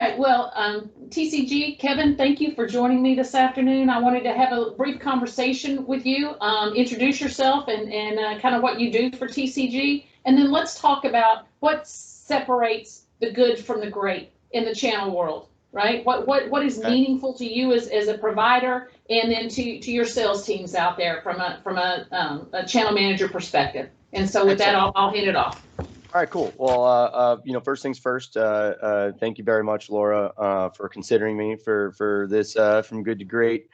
Well, TCG, Kevin, thank you for joining me this afternoon. I wanted to have a brief conversation with you, introduce yourself and kind of what you do for TCG, and then let's talk about what separates the good from the great in the channel world, right? What is Okay. meaningful to you as a provider, and then to your sales teams out there from a channel manager perspective. And so with that, Excellent. I'll hand it off. All right, cool. Well, first things first. Thank you very much, Laura, for considering me for this from good to great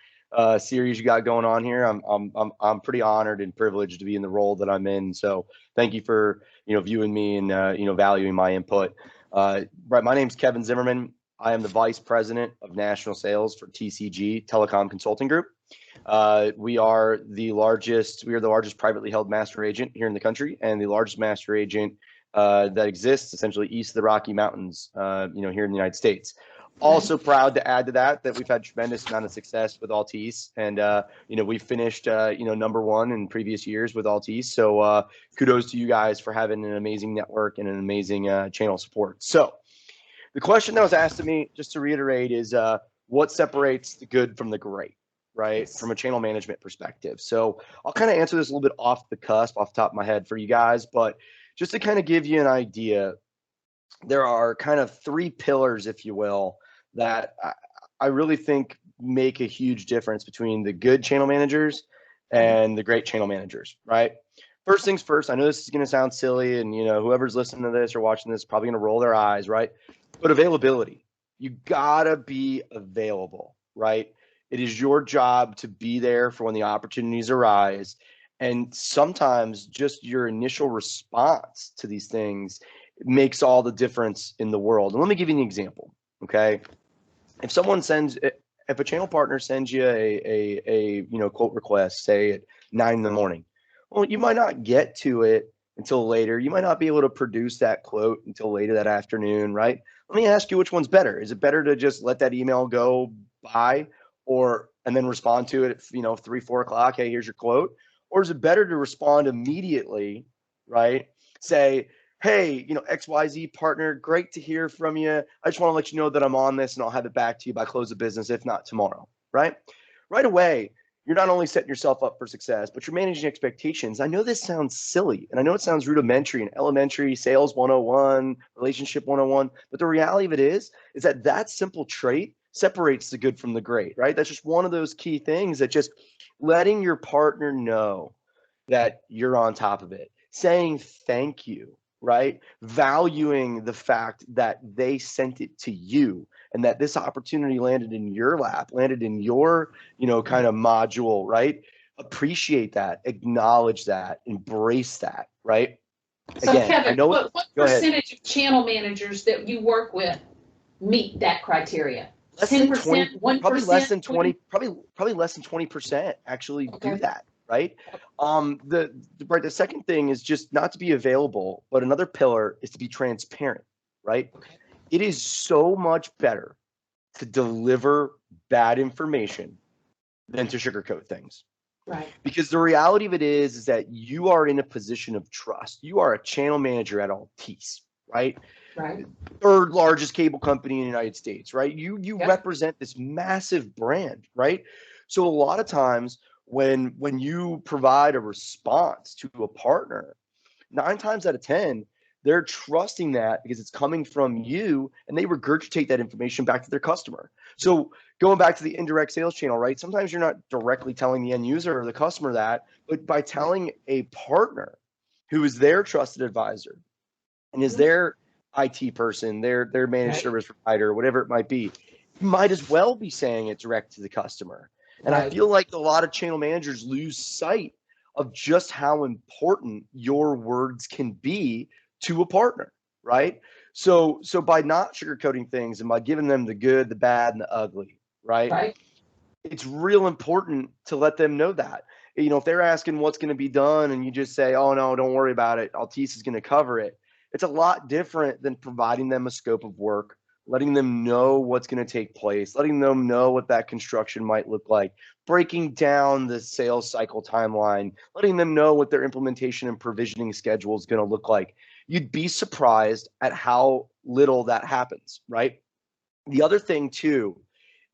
series you got going on here. I'm pretty honored and privileged to be in the role that I'm in. So thank you for viewing me and valuing my input. Right, my name's Kevin Zimmerman. I am the Vice President of National Sales for TCG Telecom Consulting Group. We are the largest. We are the largest privately held master agent here in the country, and the largest master agent that exists essentially east of the Rocky Mountains, here in the United States. Also proud to add to that we've had tremendous amount of success with Altice, and we finished number one in previous years with Altice. So kudos to you guys for having an amazing network and an amazing channel support. So the question that was asked of me, just to reiterate, is what separates the good from the great, right? From a channel management perspective. So I'll kind of answer this a little bit off the cusp, off the top of my head for you guys, but just to kind of give you an idea, there are kind of three pillars, if you will, that I really think make a huge difference between the good channel managers and the great channel managers, right? First things first, I know this is going to sound silly, and whoever's listening to this or watching this is probably going to roll their eyes, right? But availability. You gotta be available, right? It is your job to be there for when the opportunities arise. And sometimes just your initial response to these things makes all the difference in the world. And let me give you an example. Okay. If a channel partner sends you a quote request, say at 9 in the morning, well, you might not get to it until later. You might not be able to produce that quote until later that afternoon, right? Let me ask you, which one's better? Is it better to just let that email go by, and then respond to it at 3, 4 o'clock? Hey, here's your quote. Or is it better to respond immediately, right? Say, hey, XYZ partner, great to hear from you. I just want to let you know that I'm on this, and I'll have it back to you by close of business, if not tomorrow, right? Right away, you're not only setting yourself up for success, but you're managing expectations. I know this sounds silly, and I know it sounds rudimentary and elementary, sales 101, relationship 101, but the reality of it is that simple trait separates the good from the great, right? That's just one of those key things, that just letting your partner know that you're on top of it, saying thank you, right? Valuing the fact that they sent it to you, and that this opportunity landed in your lap, landed in your, kind of module, right? Appreciate that, acknowledge that, embrace that, right? So Again, I Kevin, know. what Go ahead. percentage of channel managers that you work with meet that criteria? Less than 20, 10%, probably less 1%, than 20, 20? probably less than 20% actually do Okay. that, right? The second thing is just not to be available, but another pillar is to be transparent, right? Okay. It is so much better to deliver bad information than to sugarcoat things. Right. Because the reality of it is that you are in a position of trust. You are a channel manager at Altice, right? Right. Third largest cable company in the United States, right? You Yep. represent this massive brand, right? So a lot of times when you provide a response to a partner, 9 times out of 10, they're trusting that because it's coming from you, and they regurgitate that information back to their customer. So going back to the indirect sales channel, right? Sometimes you're not directly telling the end user or the customer that, but by telling a partner who is their trusted advisor and is their IT person, their managed Right. service provider, whatever it might be, you might as well be saying it direct to the customer. And I Right. feel like a lot of channel managers lose sight of just how important your words can be to a partner, right? So by not sugarcoating things and by giving them the good, the bad, and the ugly, right? Right. It's real important to let them know that. If they're asking what's going to be done and you just say, oh, no, don't worry about it, Altice is going to cover it. It's a lot different than providing them a scope of work, letting them know what's going to take place, letting them know what that construction might look like, breaking down the sales cycle timeline, letting them know what their implementation and provisioning schedule is going to look like. You'd be surprised at how little that happens, right? The other thing too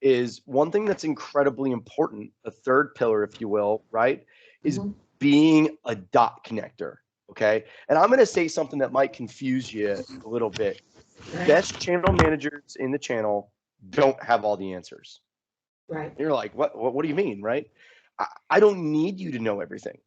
is one thing that's incredibly important, a third pillar, if you will, right, is being a dot connector. Okay. And I'm going to say something that might confuse you a little bit. Right. Best channel managers in the channel don't have all the answers. Right. And you're like, what do you mean? Right. I don't need you to know everything.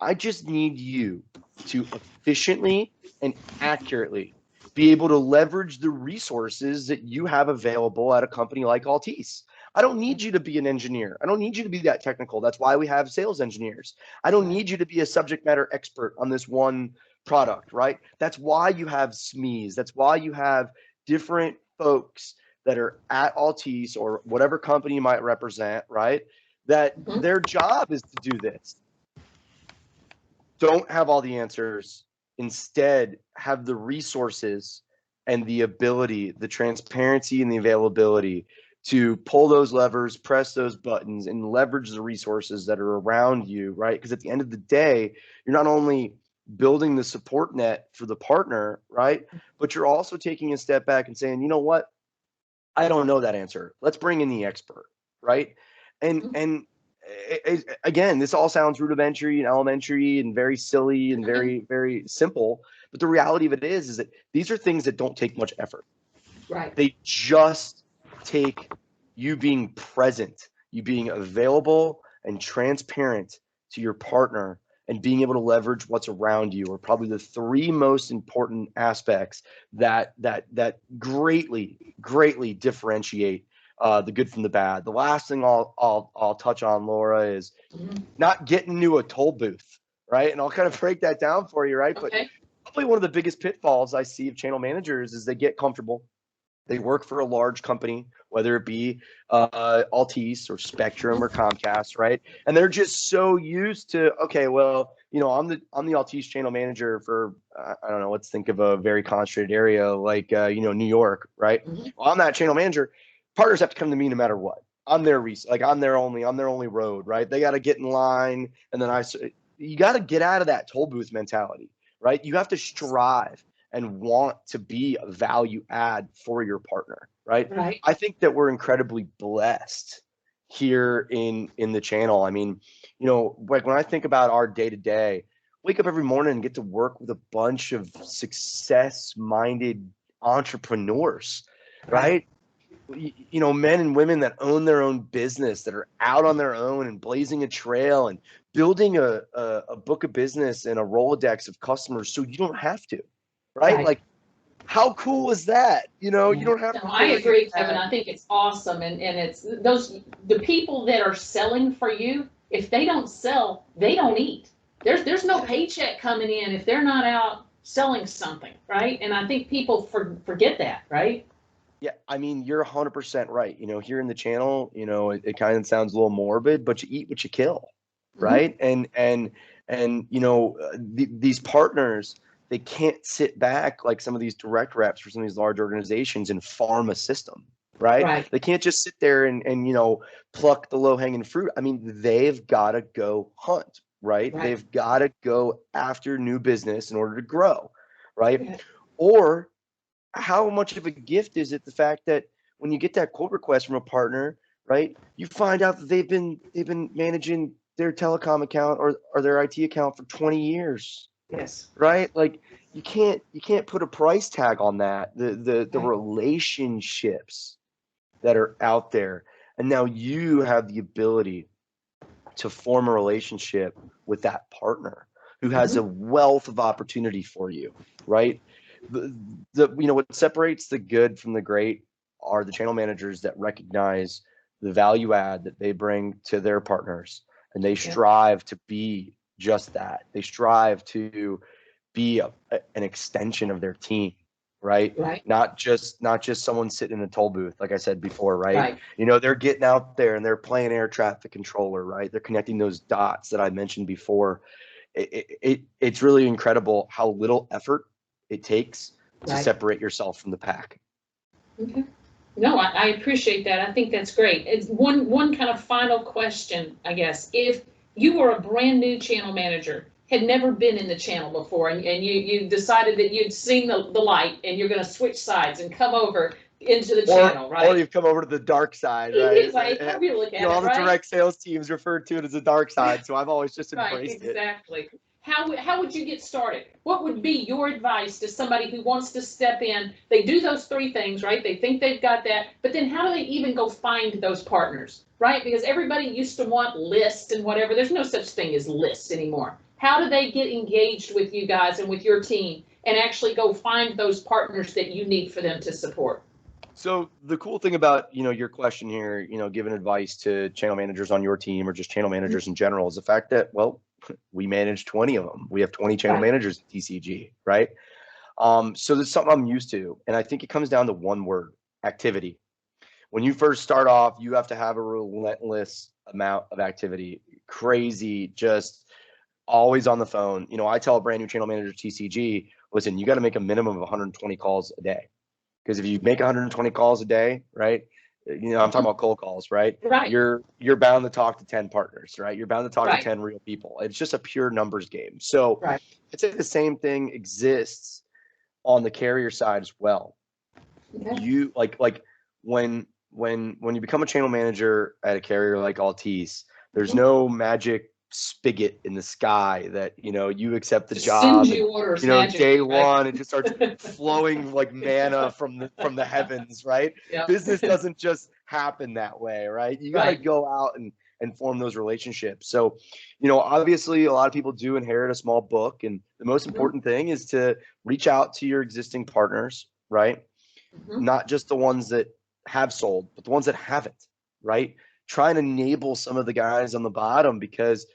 I just need you to efficiently and accurately be able to leverage the resources that you have available at a company like Altice. I don't need you to be an engineer. I don't need you to be that technical. That's why we have sales engineers. I don't need you to be a subject matter expert on this one product, right? That's why you have SMEs. That's why you have different folks that are at Altice or whatever company you might represent, right? That their job is to do this. Don't have all the answers. Instead, have the resources and the ability, the transparency and the availability to pull those levers, press those buttons, and leverage the resources that are around you, right? Because at the end of the day, you're not only building the support net for the partner, right? But you're also taking a step back and saying, you know what? I don't know that answer. Let's bring in the expert, right? And again, this all sounds rudimentary and elementary and very silly and very, very simple. But the reality of it is that these are things that don't take much effort. Right. They just take you being present, you being available and transparent to your partner, and being able to leverage what's around you are probably the three most important aspects that greatly differentiate the good from the bad. The last thing I'll touch on, Laura, is not getting into a toll booth, right? And I'll kind of break that down for you, right? Okay. But probably one of the biggest pitfalls I see of channel managers is they get comfortable. They work for a large company, whether it be Altice or Spectrum or Comcast, right? And they're just so used to, okay, well, you know, I'm the Altice channel manager for I don't know, let's think of a very concentrated area like you know, New York, right? Well, I'm that channel manager. Partners have to come to me no matter what. I'm their I'm their only road, right? They got to get in line, and then you got to get out of that toll booth mentality, right? You have to strive and want to be a value add for your partner, right? Right. I think that we're incredibly blessed here in the channel. I mean, you know, like when I think about our day to day, wake up every morning and get to work with a bunch of success-minded entrepreneurs, right? You know, men and women that own their own business, that are out on their own and blazing a trail and building a book of business and a Rolodex of customers so you don't have to. Right? Like, how cool is that? You know, you don't have to. I agree, Kevin. I think it's awesome. And it's the people that are selling for you, if they don't sell, they don't eat. There's no paycheck coming in if they're not out selling something, right? And I think people forget that, right? Yeah, I mean, you're 100% right. You know, here in the channel, you know, it kind of sounds a little morbid, but you eat what you kill, right? And you know, these partners, they can't sit back like some of these direct reps for some of these large organizations and farm a system, right? They can't just sit there and you know, pluck the low hanging fruit. I mean, they've got to go hunt, right? They've got to go after new business in order to grow, right? Or how much of a gift is it the fact that when you get that quote request from a partner, right, you find out that they've been managing their telecom account or their IT account for 20 years. Yes. Right? Like you can't put a price tag on that. The relationships that are out there. And now you have the ability to form a relationship with that partner who has a wealth of opportunity for you, right? The you know, what separates the good from the great are the channel managers that recognize the value add that they bring to their partners, and they strive to be just that. They strive to be an extension of their team, right? Not just someone sitting in a toll booth, like I said before, right? You know, they're getting out there and they're playing air traffic controller, right? They're connecting those dots that I mentioned before. It's really incredible how little effort it takes to separate yourself from the pack. No, I appreciate that. I think that's great. It's one kind of final question, I guess. If you were a brand new channel manager, had never been in the channel before, and you decided that you'd seen the light and you're going to switch sides and come over, into the channel, right? Or you've come over to the dark side, It right? is like, however you look at all it, the right? direct sales teams refer to it as the dark side, so I've always just Right, embraced it. exactly. How would you get started? What would be your advice to somebody who wants to step in? They do those three things, right? They think they've got that, but then how do they even go find those partners, right? Because everybody used to want lists and whatever. There's no such thing as lists anymore. How do they get engaged with you guys and with your team and actually go find those partners that you need for them to support? So the cool thing about, your question here, giving advice to channel managers on your team or just channel managers in general is the fact that, well, we manage 20 of them. We have 20 channel Right. managers at TCG, right? So that's something I'm used to. And I think it comes down to one word: activity. When you first start off, you have to have a relentless amount of activity, crazy, just always on the phone. I tell a brand new channel manager TCG, listen, you got to make a minimum of 120 calls a day. Because if you make 120 calls a day, right? I'm talking about cold calls, right? Right. You're bound to talk to 10 partners, right? You're bound to talk Right. to 10 real people. It's just a pure numbers game. So Right. I'd say the same thing exists on the carrier side as well. Okay. You like when you become a channel manager at a carrier like Altice, there's no magic spigot in the sky that you accept the Just job sends you orders day magically, right? one it just starts flowing like manna from the heavens, right? Yep. Business doesn't just happen that way, right? You got to Right. go out and form those relationships. So obviously a lot of people do inherit a small book, and the most important thing is to reach out to your existing partners, right? Not just the ones that have sold, but the ones that haven't, right? Try and enable some of the guys on the bottom, because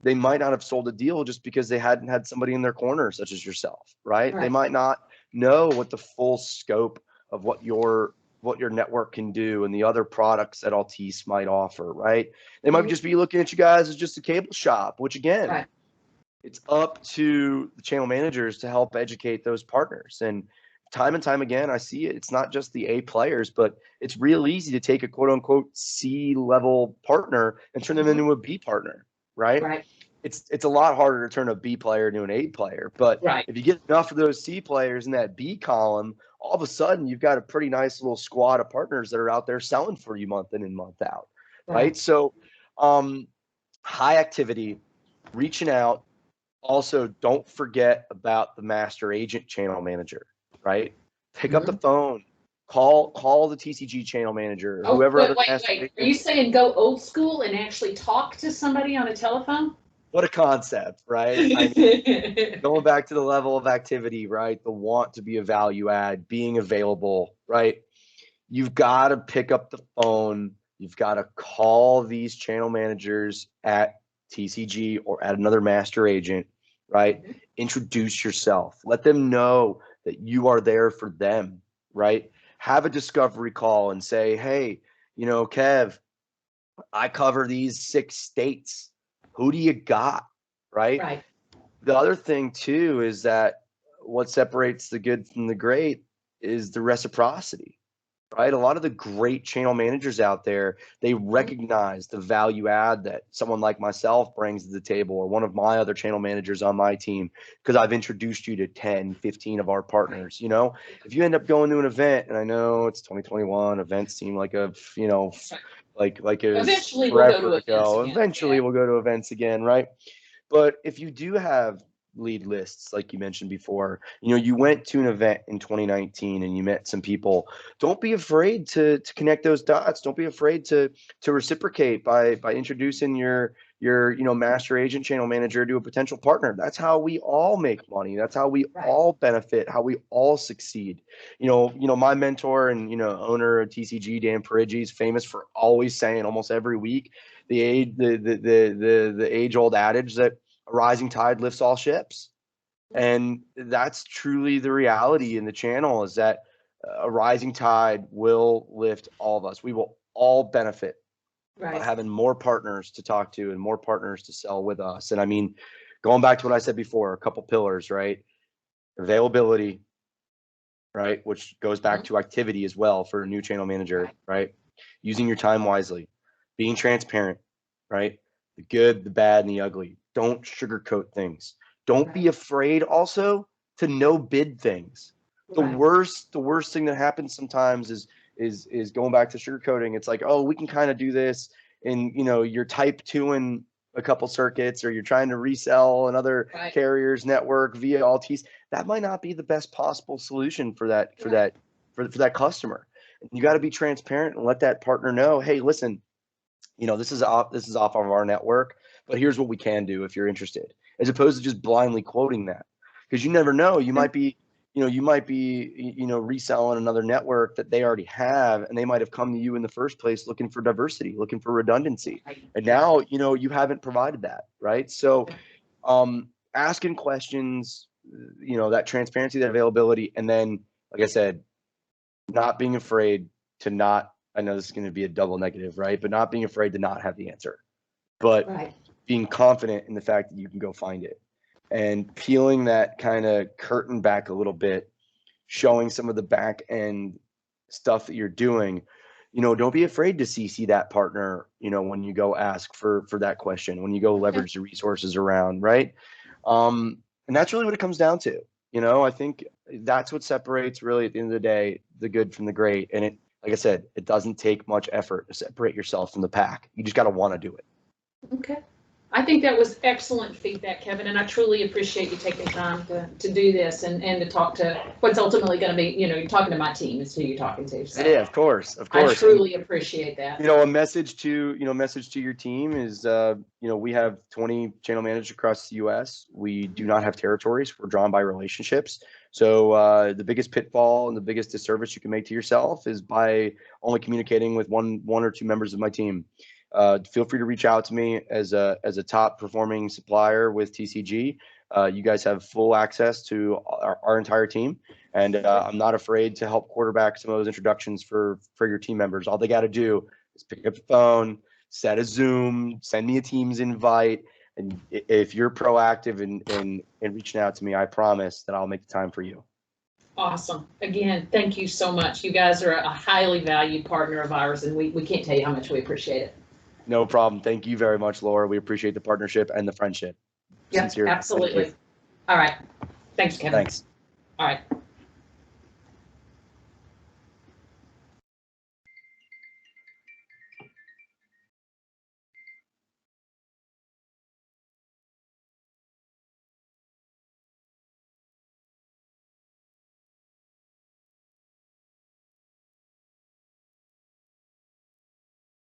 they might not have sold a deal just because they hadn't had somebody in their corner, such as yourself, right? They might not know what the full scope of what your network can do and the other products that Altice might offer, right? They might just be looking at you guys as just a cable shop, which again, Right. it's up to the channel managers to help educate those partners. And time again, I see it. It's not just the A players, but it's real easy to take a quote unquote C level partner and turn them into a B partner, right? Right. It's a lot harder to turn a B player into an A player. But Right. if you get enough of those C players in that B column, all of a sudden you've got a pretty nice little squad of partners that are out there selling for you month in and month out, right? So high activity, reaching out. Also, don't forget about the master agent channel manager, right? Pick up the phone, call the TCG channel manager, Oh, whoever other wait. master Are you agent. saying go old school and actually talk to somebody on a telephone? What a concept, right? I mean, going back to the level of activity, right? The want to be a value add, being available, right? You've got to pick up the phone. You've got to call these channel managers at TCG or at another master agent, right? Introduce yourself. Let them know that you are there for them, right? Have a discovery call and say, hey, Kev, I cover these 6 states. Who do you got, right? Right. The other thing too is that what separates the good from the great is the reciprocity, right? A lot of the great channel managers out there, they recognize the value add that someone like myself brings to the table, or one of my other channel managers on my team, because I've introduced you to 10, 15 of our partners. If you end up going to an event, and I know it's 2021, events seem like like it was Eventually we'll go to forever events ago. again. Eventually we'll go to events again, right? But if you do have lead lists, like you mentioned before, you went to an event in 2019 and you met some people, don't be afraid to connect those dots. Don't be afraid to reciprocate by introducing your master agent channel manager to a potential partner. That's how we all make money. That's how we all benefit, how we all succeed. My mentor and owner of TCG, Dan Parigi, is famous for always saying almost every week the age old adage that a rising tide lifts all ships. And that's truly the reality in the channel, is that a rising tide will lift all of us. We will all benefit by having more partners to talk to and more partners to sell with us. And I mean, going back to what I said before, a couple pillars, right? Availability, right? Which goes back to activity as well for a new channel manager, right? Using your time wisely, being transparent, right? The good, the bad, and the ugly. Don't sugarcoat things. Don't be afraid also to no bid things, The Right. worst thing that happens sometimes is going back to sugarcoating. It's like, oh, we can kind of do this, and you're type 2ing a couple circuits, or you're trying to resell another Right. carrier's network via Altice. That might not be the best possible solution for that for that customer. You got to be transparent and let that partner know, hey, listen, this is off of our network, but here's what we can do if you're interested, as opposed to just blindly quoting that, because you never know. You might be reselling another network that they already have, and they might have come to you in the first place looking for diversity, looking for redundancy, and now you haven't provided that, right? So asking questions, that transparency, that availability, and then, like I said, not being afraid to not, I know this is going to be a double negative, right? But not being afraid to not have the answer, but being confident in the fact that you can go find it, and peeling that kind of curtain back a little bit, showing some of the back end stuff that you're doing. Don't be afraid to CC that partner, when you go ask for that question, when you go leverage the resources around, right? And that's really what it comes down to. I think that's what separates, really, at the end of the day, the good from the great. And it, like I said, it doesn't take much effort to separate yourself from the pack. You just got to want to do it. Okay. I think that was excellent feedback, Kevin, and I truly appreciate you taking time to do this and to talk to what's ultimately going to be, you're talking to my team is who you're talking to. So yeah, of course. I truly appreciate that. A message to your team is, we have 20 channel managers across the U.S. We do not have territories. We're drawn by relationships. So the biggest pitfall and the biggest disservice you can make to yourself is by only communicating with one or two members of my team. Feel free to reach out to me as a top performing supplier with TCG. You guys have full access to our entire team, and I'm not afraid to help quarterback some of those introductions for your team members. All they got to do is pick up the phone, set a Zoom, send me a Teams invite, and if you're proactive in reaching out to me, I promise that I'll make the time for you. Awesome. Again, thank you so much. You guys are a highly valued partner of ours, and we can't tell you how much we appreciate it. No problem. Thank you very much, Laura. We appreciate the partnership and the friendship. Yep, absolutely. All right. Thanks, Kevin. Thanks. All right.